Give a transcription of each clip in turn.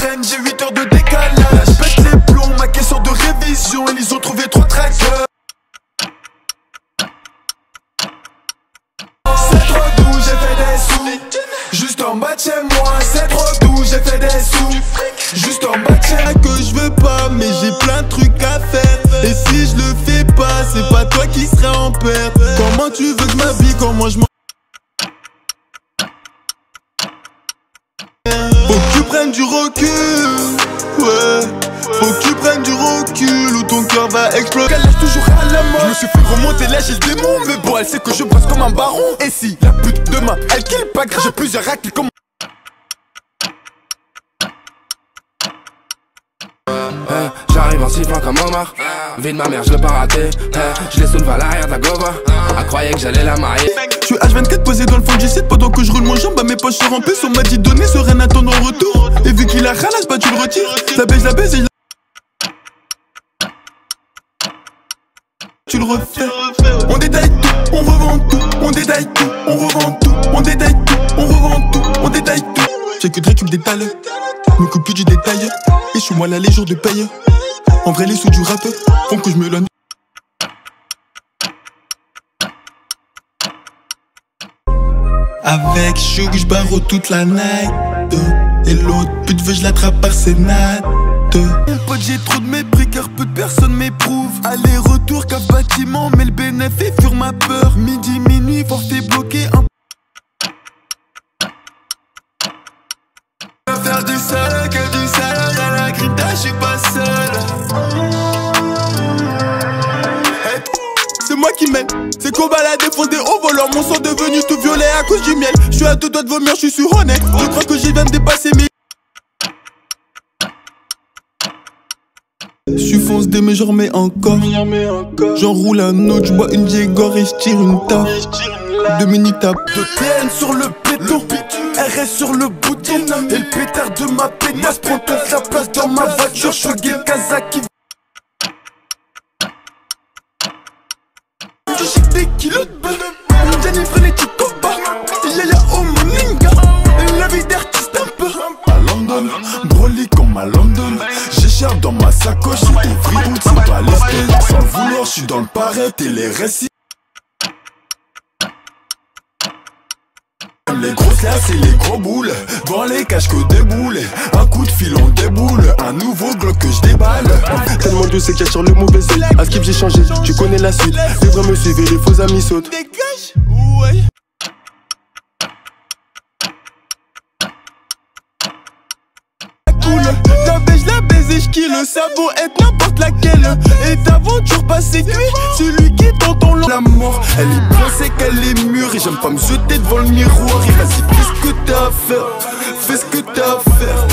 traîne, j'ai 8 heures de décalage. Je pète les plombs, ma question de révision, et ils ont trouvé 3 trackers. C'est trop doux, j'ai fait des sous. Juste en bas de chez moi, c'est trop doux, j'ai fait des sous. Juste en bas de chez moi. Que je veux pas, mais j'ai plein de trucs à faire. Et si je le fais pas, c'est pas toi qui seras en perte. Comment tu veux que je m'habille, comment je m'en... Faut que tu prennes du recul, ouais. Faut que tu prennes du recul ou ton cœur va exploser. Elle lâche toujours à la main. Je me suis fait remonter là, j'ai le démon. Mais bon, elle sait que je brasse comme un baron. Et si la pute demain, elle kill pas grave. J'ai plusieurs racles comme... J'arrive en sifflant comme Omar. Vie de ma mère, je l'ai pas raté. Je l'ai soulevé à l'arrière de la Gova. Elle croyait que j'allais la marier. Je suis H24 posé dans le fond du site pendant que je roule mon jambe, mes poches se remplissent. On m'a dit donner sereine à ton retour. Et vu qu'il a ralasse, bah tu le retires. La baise et je... Tu le refais. On détaille tout, on revend tout. On détaille tout, on revend tout. On détaille tout, on revend tout. On détaille tout. J'ai que de récup des talents. Me coupe plus du détail. Et je suis moi là les jours de paye. En vrai les sous du rap font que je me donne. Avec Chouk, j'barre toute la night. Et l'autre pute veut je l'attrape par ses nattes. Mon pote, j'ai trop de mépris car peu de personnes m'éprouvent. Aller-retour, cave bâtiment, mais le bénéfice fure ma peur. Midi, minuit, forfait bloqué. Faire du sale, que du sale, y'a la grinta, je suis pas seul. C'est moi qui mène, c'est qu'on balade fondé au volant. Mon sang devenu tout violet à cause du miel. Je suis à 2 doigts de vomir, je suis honnête. Je crois que j'y viens de dépasser mes... Je fonce des mais j'en remets encore. J'enroule un autre, je bois une Diegor et je tire une taf. Dominique tape. De TN sur le béton, RS sur le bouton. Et le pétard de ma pétasse prend toute la place dans ma voiture. Je suis Gil Kazaki. Tu chic des kilos de bonne. Jenny frénétique combat. Yaya Omoninga. La vie d'artiste un peu. À London, Broly comme à London. J'échappe dans ma sacoche. Et Freeboot c'est pas l'esté. Sans le vouloir, je suis dans le pareil et les récits. Les grosses lasses et les gros boules. Dans les caches que des boules. Un coup de fil on déboule. Un nouveau Glock que je déballe. Tellement de c'est qu'il y a sur le mauvais œil. À skip j'ai changé, tu connais la suite. Les vrais me suivent et les faux amis sautent. Dégage. Ouais. La baise et j'kill, ça vaut être n'importe laquelle. Et ta voiture pas séduit, celui qui t'entend La mort, elle est bien, c'est qu'elle est mûre. Et j'aime pas me jeter devant le miroir. Et vas-y, fais ce que t'as à faire. Fais ce que t'as à faire.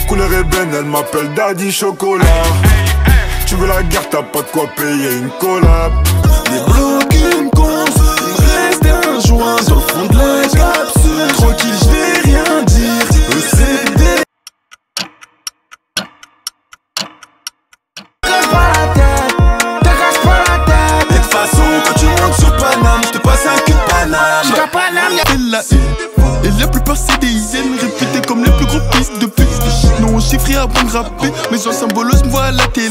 Couleur ébène, elle m'appelle Daddy Chocolat. Tu veux la guerre, t'as pas de quoi payer une collab. Les blocs, une conce. Il me restait un joint sur le fond de la capsule. Tranquille, je vais rien dire. ECD. T'arrache pas la tête. T'arrache pas la tête. Et de toute façon, quand tu montes sur Paname, je te passe un cul de Paname. J'suis Paname, y'a et la plupart c'est des hyènes réputés comme les plus gros pistes de pute. Non chiffré avant de rapper, mais en symbolos me vois à la télé.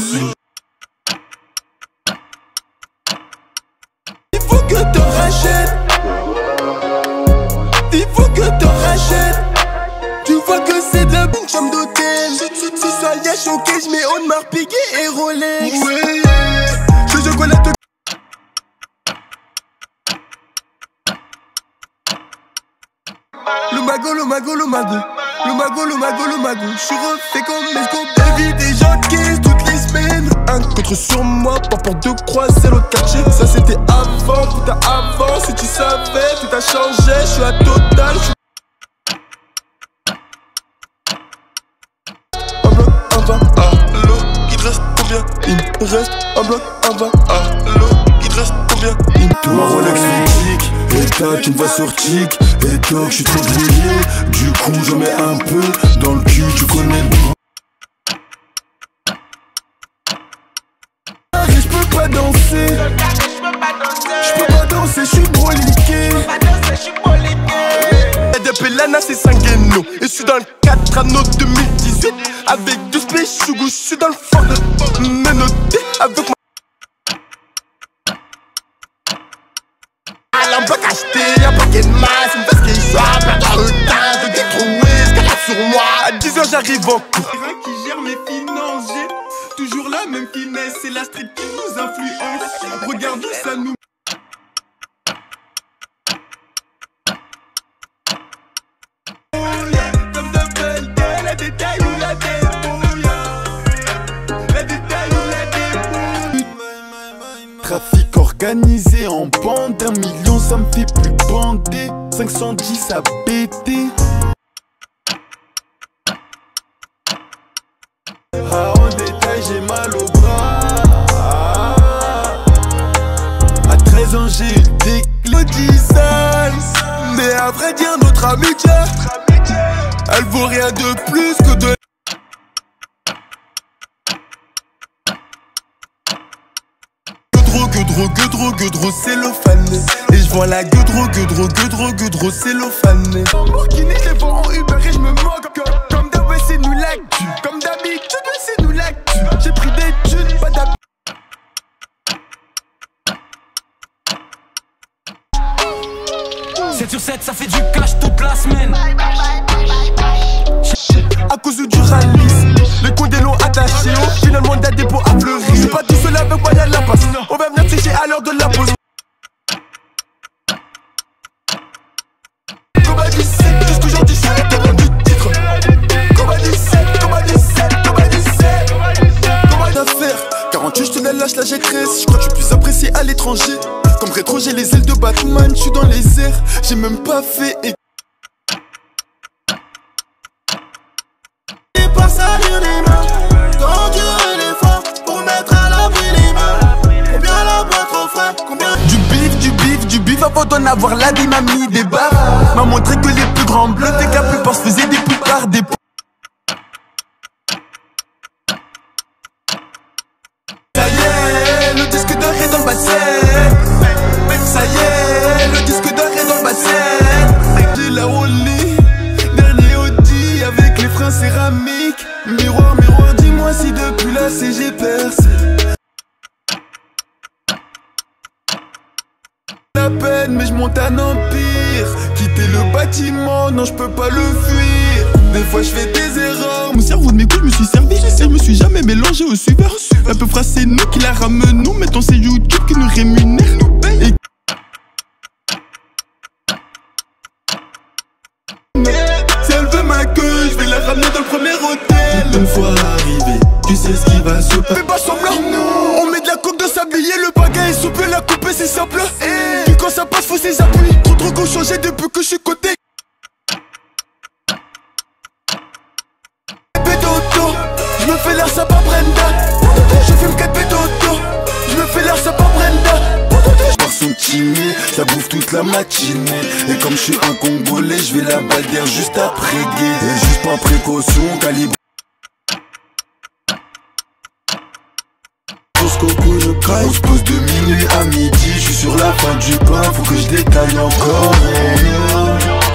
Il faut que t'en rachètes. Il faut que t'en rachètes. Tu vois que c'est de la bonne chambre d'hôtel. Si ça y est choqué, j'mets Audemars Piguet et Rolex. Ouais, je connais tout. Le mago, le mago, le mago. Le mago, le mago, le mago. J'suis refait comme mes scopes. Évite des gens qui toutes les semaines. Un contre sur moi, pas pour deux croiser l'autre quartier. Ça c'était avant, putain avant. Si tu savais, tout a changé. J'suis à Total. Un bloc, un vin, allô, il te reste combien? Il me reste un bloc, un vin, allô, il te reste combien? Ma Rolex mythique, et tac, une voix sur tic. Et toc, j'suis trop grillé. Du coup, je mets un peu dans le cul, tu connais le bras. J'peux pas danser. J'peux pas danser, j'suis broliqué. suis dans le 4 anneaux 2018. Avec deux spéchougous, je suis dans le fort de menotté. Avec ma la bloc acheté, y'a pas de masse, une veste qui soit plein dans le temps, de détrouer ce qu'elle a sur moi. À 10h j'arrive en cours. Qui gère mes finances, j'ai toujours la même finesse. C'est la street qui nous influence. Regarde où ça nous. Comme d'appel, la détail ou la débrouille. La détail ou la débrouille. Trafic organisé en bande, 1 million ça me fait plus bander. 510 à péter. Ah, en détail j'ai mal au bras. À 13 ans j'ai eu des clodisales. Mais à vrai dire notre amitié, elle vaut rien de plus que de Gueudreau, cellophane. Et je vends la gueudreau, cellophane. Lamborghini, je les vends en Uber et je me moque. Comme d'hab, c'est nous l'actu. Comme d'habitude, c'est nous l'actu. J'ai pris des thunes, pas d'habitude. 7 sur 7, ça fait du cash toute la semaine. À cause du rallye, les condés l'ont attaché. Finalement, d'un dépôt à fleurir. Je suis pas tout seul avec moi, y'a la passe. On va venir sécher à l'heure de la pause. Combat 17, jusqu'aujourd'hui, je suis le témoin du titre. Combat 17, combat 17, combat 17. Combat d'affaires, 48, je te la lâche, la G13. Je crois que je suis plus apprécié à l'étranger. Comme rétro, j'ai les ailes de Batman, je suis dans les airs. J'ai même pas fait. Salir les mains, conduire les forts pour mettre à l'abri les mains. Combien la boîte au frais, combien Du bif avant d'en avoir la vie m'a mis des barres. M'a montré que les plus grands bleus et que la plupart se faisaient des poupards, des ça y est, le disque d'or est dans le bassin. Ça y est, le disque d'or est dans le bassin. J'ai la Rollie, dernier Audi avec les freins céramiques. Miroir, dis-moi si depuis là c'est j'ai percé. La peine, mais je monte un empire. Quitter le bâtiment, non je peux pas le fuir. Des fois je fais des erreurs. Mon cerveau de mes couilles, je me suis servi. Je me suis jamais mélangé au suiveur. La peu phrase c'est nous qui la ramenons. Mettons c'est YouTube qui nous rémunère. Et si elle veut ma queue, je vais la ramener dans le premier hôtel. Une fois arrivé, tu sais ce qui va se passer. Fais pas semblant, on met de la coke dans s'habiller. Le bagage est souple, la coupe c'est simple. Puis quand ça passe faut ses appuis. Trop qu'on changé depuis que je suis coté. Pédoto, je me fais l'air ça pas Brenda. Je fume 4 pédoto, je me fais l'air ça pas Brenda. Sont timés, ça bouffe toute la matinée. Et comme je suis un Congolais, je vais la balle d'air juste après gué. Et juste par précaution, calibre. Jusqu'au je craille. On se pose de minuit à midi. Je suis sur la fin du pain, faut que je détaille encore.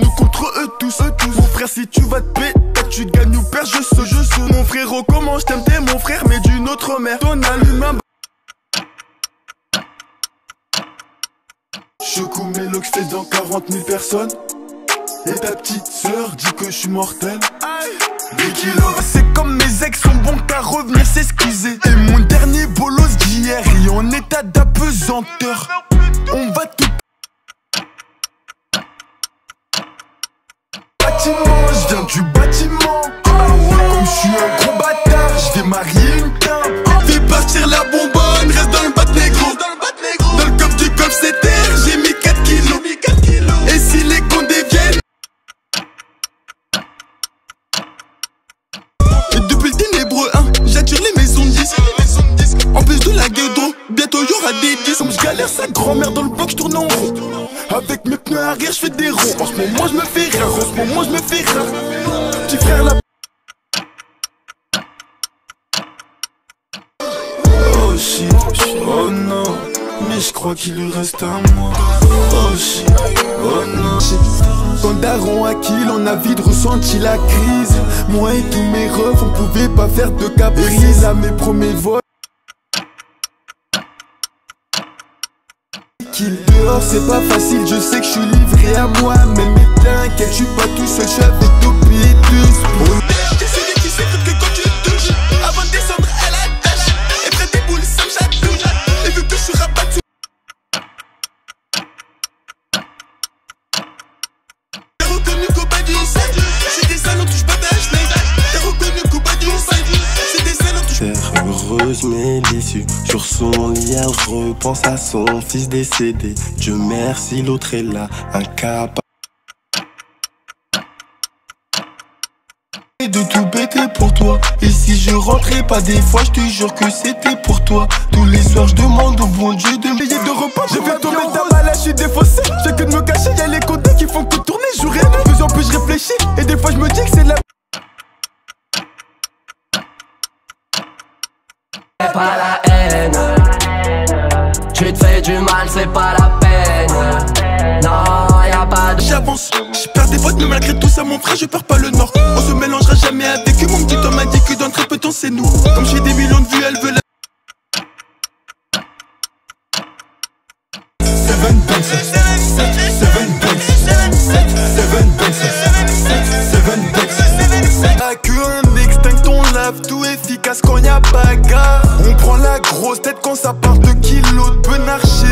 Nous contre eux tous. Mon frère, si tu vas te péter, tu gagnes ou perds, je sais. Mon frérot, comment je t'aime, t'es mon frère, mais d'une autre mère. Ton allume un. Je couds mes locks, j'fais dans 40 000 personnes. Et ta petite sœur dit que je suis mortel. Des kilos, c'est comme mes ex sont bons qu'à revenir s'excuser. Et mon dernier bolos d'hier est en état d'apesanteur. On va tout. Bâtiment, je viens du bâtiment. Comme je suis un gros bâtard, je vais marier une quinte. Fais partir la bonbonne, reste dans le bat négro. Dans le coffre du coffre c'est terre, j'ai mis 4 kilos. Et si les condés viennent. Et depuis le ténébreux 1, j'attire les maisons de 10. En plus de la gueudreau, bientôt y'aura des 10. Comme je galère sa grand-mère dans le bloc, je tourne en rond. Avec mes pneus arrière, je fais des ronds. En ce moment, je me fais rare. En ce moment, je me fais rare. Petit frère, la. Oh shit, oh non. Mais je crois qu'il lui reste un mois. Oh shit, oh non. darons à qui l'on a vite ressenti la crise. Moi et tous mes refs, on pouvait pas faire de caprice. À mes premiers vols qu'il dehors c'est pas facile, je sais que je suis livré à moi. Mais t'inquiète, je suis pas tout seul, je suis avec Topi et tous. T'es celui qui s'écoute que quand tu touches, avant de descendre à la tâche, et près des boules ça me chatouille. Et vu que je suis rabattu, t'as reconnu qu'au bas du side, c'est des salons, touche pas ta schneck. T'as reconnu qu'au bas du side, c'est des salons, touche. Heureuse mais déçue, sur son lit elle repense à son fils décédé. Dieu merci, l'autre est là, incapable de tout péter pour toi. Et si je rentrais pas des fois, je te jure que c'était pour toi. Tous les soirs je demande au bon Dieu de me payer de repas. J'ai fait tomber ta balle, je suis défaussé. J'ai que de me cacher, y'a les côtés qui font que tourner jour et nuit. De plus en plus je réfléchis, et des fois je me dis que c'est de la... C'est pas la haine, tu te fais du mal, c'est pas la peine. Non, y'a pas de... J'avance, je perds des potes, mais malgré tout ça mon frère je perds pas le nord. On se mélangera jamais avec eux, mon petit homme m'a dit que dans très peu de temps c'est nous. Comme j'ai des millions de vues, elle veut la... Seven banks, seven banks, seven banks. T'as que un extinct, on lave tout efficace quand y'a bagarre. On prend la grosse tête quand ça part de kilos de benarché.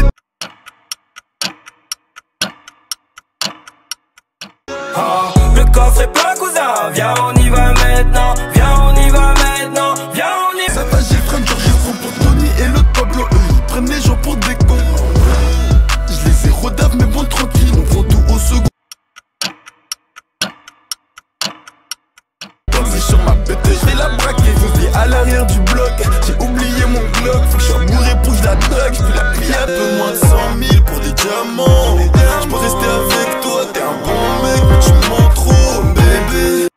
Le coffre est plein, cousin, viens on y va maintenant. Viens on y va maintenant, viens on y va. Ça va, j'ai le frame, genre je prends pour Tony et l'autre Pablo. Eux ils prennent les gens pour des cons. Je les ai rodave mais bon tranquille, on prend tout au second. Comme sur ma bête, je vais la braquer. Je suis à l'arrière du bloc, j'ai oublié mon Glock. Faut que je sois bourré pour que je la drague. Je peux la plier un peu moins de 100 000 pour des diamants. Je peux rester avec toi, t'es un bon mec, mais tu mens trop, bébé.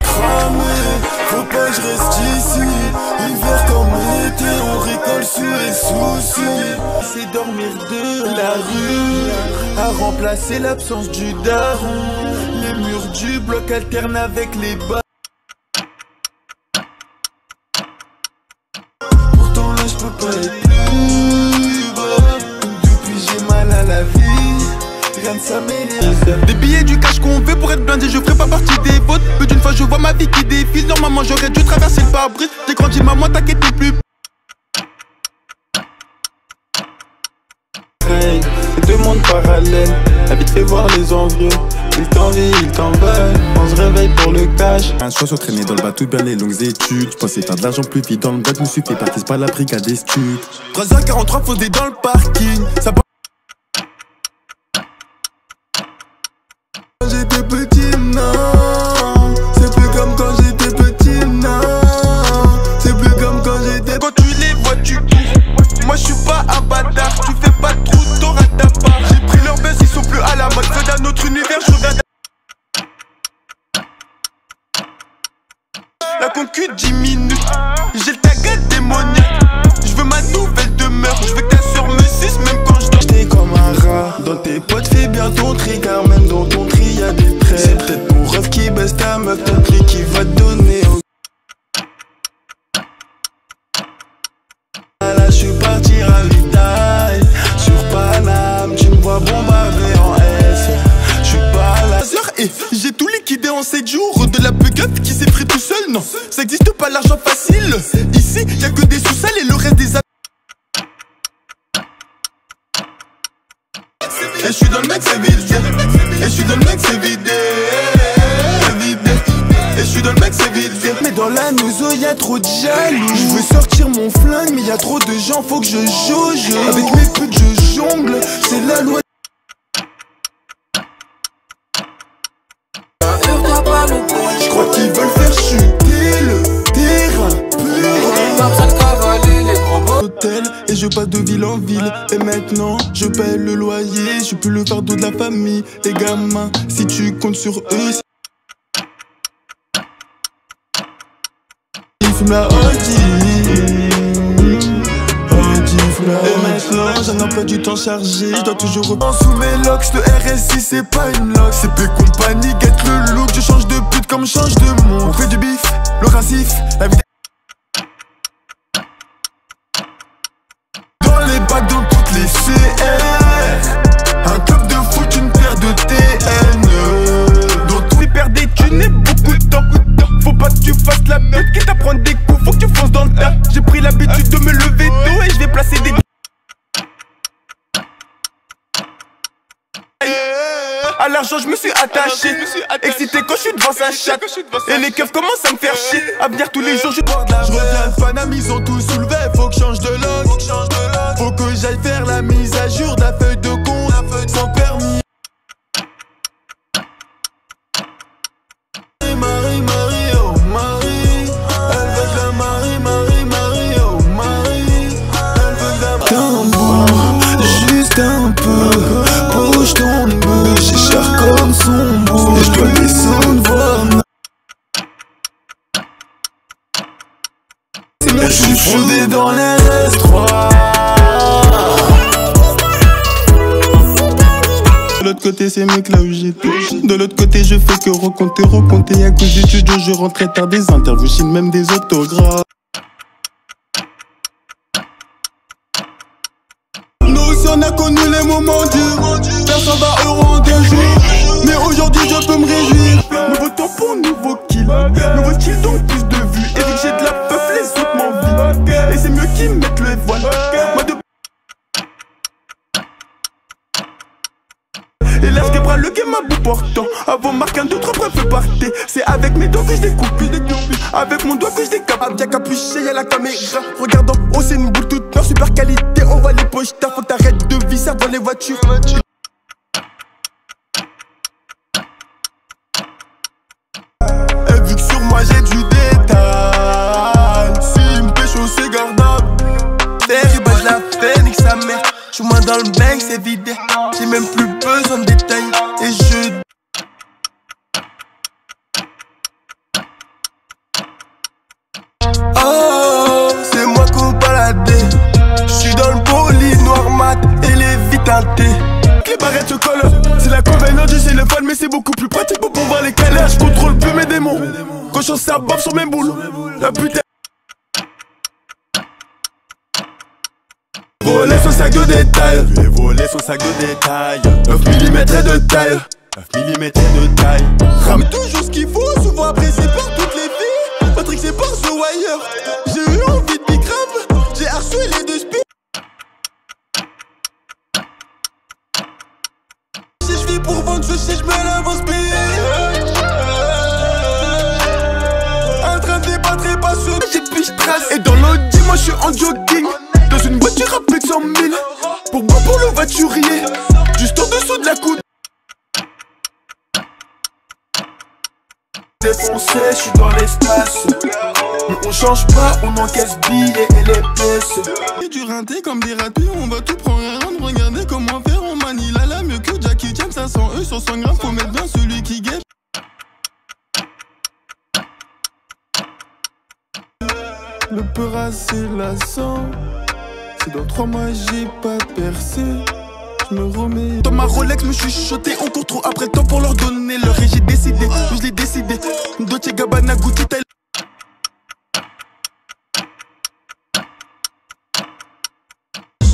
Cramé, faut pas que je reste ici. Hiver comme été, on récolte sous les soucis. C'est dormir de la rue, à remplacer l'absence du daron. Les murs du bloc alternent avec les bas. Pourtant là je peux pas être plus bas. Depuis j'ai mal à la vie, rien de ça m'énerve. Des billets, du cash qu'on veut pour être blindé, je ferai pas partie des vôtres. Peu d'une fois je vois ma vie qui défile. Normalement j'aurais dû traverser le pare-brise. J'ai grandi maman, t'inquiète plus. Hey, deux mondes parallèles, la vie te fait voir les envieux. Ils t'envient, ils t'en veulent, on se réveille pour le cash. Un choix sur traîner dans le bateau, bien les longues études. Je pensais faire de l'argent plus vite dans le bac, je me suis fait partir par la brigade des studs. 3h43 faudé dans le parking. Ça quand j'étais petit, non. C'est plus comme quand j'étais petit, non. C'est plus comme quand j'étais... Quand tu les vois, tu cours. Moi je suis pas un bâtard. Tu fais pas de trou, t'auras ta part. J'ai pris leur buzz, ils sont plus à la mode. Fais d'un autre univers, je regarde. La concu diminue. J'ai le tagat démoniaque. Je veux ma nouvelle demeure. Je veux que ta soeur me suce même quand je dors. J'étais comme un rat, dans tes potes fais bien ton tri. Car même dans ton tri y'a des traits. C'est peut-être mon rêve qui baisse ta meuf, ton prix qui va te donner. Là je suis parti ravitaille sur Paname, tu me vois bombarder en S. Je suis pas là. Et j'ai tout liquidé en 7 jours. De la bug-up qui s'est pris tout seul, non. Ça existe pas l'argent facile. Ici y'a que des sous-sales et le reste des... Et je suis dans le mec c'est vide. Et je suis dans le mec c'est vidé. Et je suis dans le mec c'est vide. Mais dans la nozo y'a trop de jaloux. Je veux sortir mon flingue mais y'a trop de gens, faut que je jauge. Avec mes putes je jongle, c'est la loi. Je crois qu'ils veulent faire chuter le terrain pur. Hôtel et je passe de ville en ville. Et maintenant je paye le loyer. Je suis plus le fardeau de la famille. Les gamins, si tu comptes sur eux, ils fument la Audi. Audi, Et maintenant j'ai un emploi du temps chargé, je dois toujours reprendre sous mes locks. Le RSI c'est pas une lock, c'est P compagnie, get le look. Je change de pute comme change de monde. On fait du bif, le racif, la vie dans les bacs, dans toutes les CR. Un club de foot, une paire de TN. Dans tous les paires d'études et beaucoup de temps. Faut pas que tu fasses la meute, quitte à prendre des coups, faut que tu fonces dans le tas. J'ai pris l'habitude de me lever tôt et je vais placer des... À l'argent je me suis attaché, excité quand je suis devant sa chatte. Et les keufs commencent à me faire chier. À venir tous les jours je reviens le fanam, ils ont tout soulevé. Faut que je change de log, faut que j'aille faire la mise à jour de la feuille de compte sans permis. Marie, Marie, oh Marie, elle veut de la Marie, Marie, Marie, oh Marie, elle veut de la tambour, juste un peu, bouge ton bouche, c'est cher comme son bouche, je dois descendre voir. Je suis fondé dans les S3. De l'autre côté c'est mec là où j'étais. De l'autre côté je fais que recompter. À cause du studio je rentrais tard, des interviews, chine même des autographes. Nous aussi on a connu les moments durs. Personne va heureux en 2 jours. Mais aujourd'hui je peux me réjouir. Nouveau tampon, nouveau kill. Nouveau kill donc plus de vues. Et vu que j'ai de la peuf les autres m'envient. Et c'est mieux qu'ils mettent le voile. Moi de... Et là je bras le game à bout portant. Avant marque un 2-3 bref parté. C'est avec mes doigts que je découpe. Avec mon doigt que je décape. Bien capuché y'a la caméra. Regarde en haut c'est une boule toute noire. Super qualité on va les poches. Faut que t'arrêtes de visser dans les voitures. Et vu que sur moi j'ai du détail, si me pécho c'est gardable. Terre bah je la fais, nique sa mère. J'suis moins dans le bang, c'est vidé. J'ai même plus besoin de détails. Et je... Oh, c'est moi qu'on baladé. J'suis dans le poli noir mat et les vies teintées. Les barrettes se collent, c'est la convenance, j'ai le fun, mais c'est beaucoup plus pratique pour pouvoir les caler. Je contrôle plus mes démons. Quand je ça bave sur mes boules. La putain. Voler son sac de détail. Je vais voler son sac de détail. 9 mm de taille. 9 mm de taille. Rame toujours ce qu'il faut, souvent apprécié par toutes les filles. Patrick c'est par The Wire. J'ai eu envie de grave. J'ai harcelé de speed. Si je vis pour vendre, je sais, je me lève en speed. Un train de débattre et pas sur. J'ai puis je trace. Et dans l'audi, moi je suis en jogging. Dans une voiture à plus de 100 000. Pour moi, pour le voiturier. Juste en dessous de la coude. Défoncé, je suis dans l'espace. Mais on change pas, on encaisse billets et les pièces. Et du rinté comme des ratés, on va tout prendre rien de regarder comment faire. On manie la mieux que Jackie Chan, 500 E sur 100 grammes, faut mettre bien celui qui guette. Le peur c'est lassant. Si dans 3 mois j'ai pas percé, je me remets. Dans ma Rolex me chuchoté, on court trop après le temps pour leur donner l'heure. Et j'ai décidé, je l'ai décidé. Dolce Gabbana, Gucci, Taille.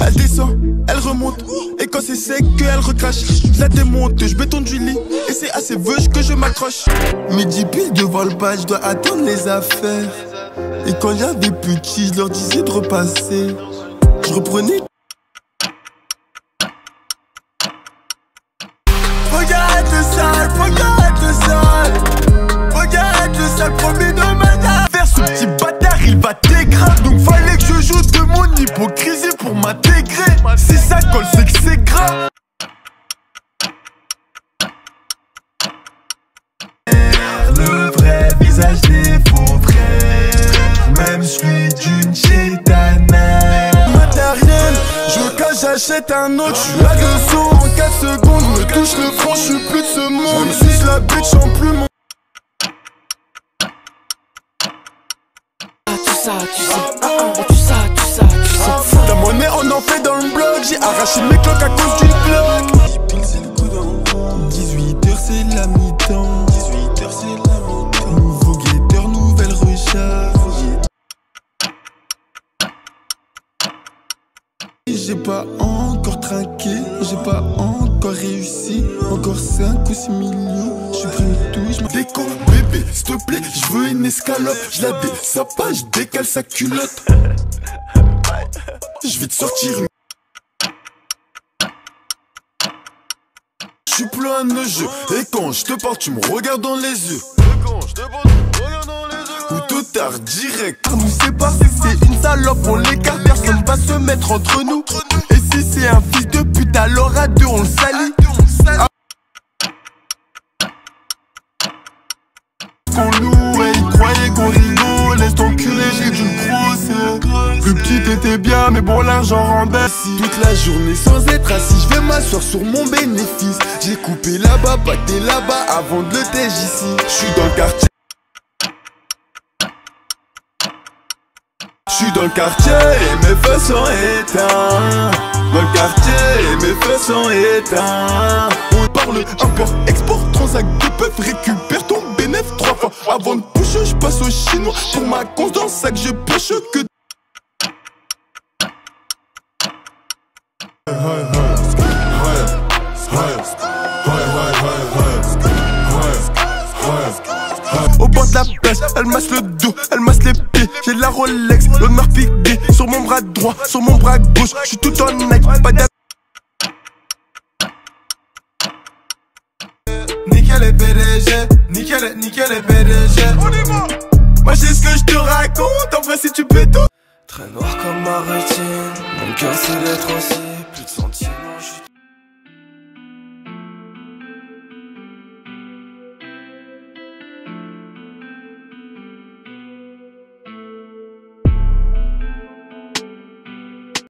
Elle descend, elle remonte. Et quand c'est sec, qu'elle recrache. Je la démonte, je bétonne du lit. Et c'est assez veuche que je m'accroche. Midi pile devant le bas, je dois attendre les affaires. Et quand j'avais petit, je leur disais de repasser. Je reprenais. Regarde le sale, regarde le sale. Regarde le sale, promis de ma faire ce petit bâtard, il va t'égraver. Donc fallait que je joue de mon hypocrisie pour m'intégrer. Si ça colle, c'est que c'est grave. Le vrai visage des faux frères. Même je suis d'une chétana. Matériel, je me cache, j'achète un autre. Je suis à 200 en 4 secondes. Me touche le front, je suis plus de ce monde. Je me suis la bitch en plus mon. Tout ça, tu sais. Tout ça, tu sais. Ta monnaie en enfer. arraché mes cloques à cause d'une plaque. 18h c'est la mi-temps. Nouveau guetteur, nouvelle recharge. J'ai pas encore trinqué, j'ai pas encore réussi. Encore 5 ou 6 millions, j'suis pris une touche. Déco, bébé, s'il te plaît, j'veux une escalope. J'la ça pas, j'décale sa culotte. J'vais te sortir une. J'suis plein de jeu, et quand j'te parle, tu me regardes dans les yeux. Ou tout tard direct. Nous c'est pas si c'est une salope, on l'écarte, personne va se mettre entre nous. Et si c'est un fils de pute, alors à deux on le salit. Qu'on loue et il croyait qu'on rigole. Laisse t'enculer, j'ai d'une grosse. Plus petit t'étais bien, mais bon l'argent rend baisse. Toute la journée sans être assis, je vais m'asseoir sur mon bénéfice. J'ai coupé là-bas, pâté là-bas avant de le tège ici. Je suis dans le quartier. J'suis dans le quartier et mes feux sont éteints. Dans le quartier et mes feux sont éteints. On parle import, export, transac de peuvent récupère ton bénéf 3 fois. Avant de pusher, j'passe au chinois. Pour ma cons dans le sac, je pêche que. Au bord de la plage, elle masse le dos, elle masse les pieds. J'ai la Rolex, l'honneur piqué sur mon bras droit, sur mon bras gauche. J'suis tout en Nike, pas d'ab. Nickel les PDG, nickel les PDG. Moi j'ai ce que je te raconte, en vrai si tu peux tout. Très noir comme ma rétine, mon cœur c'est l'être aussi.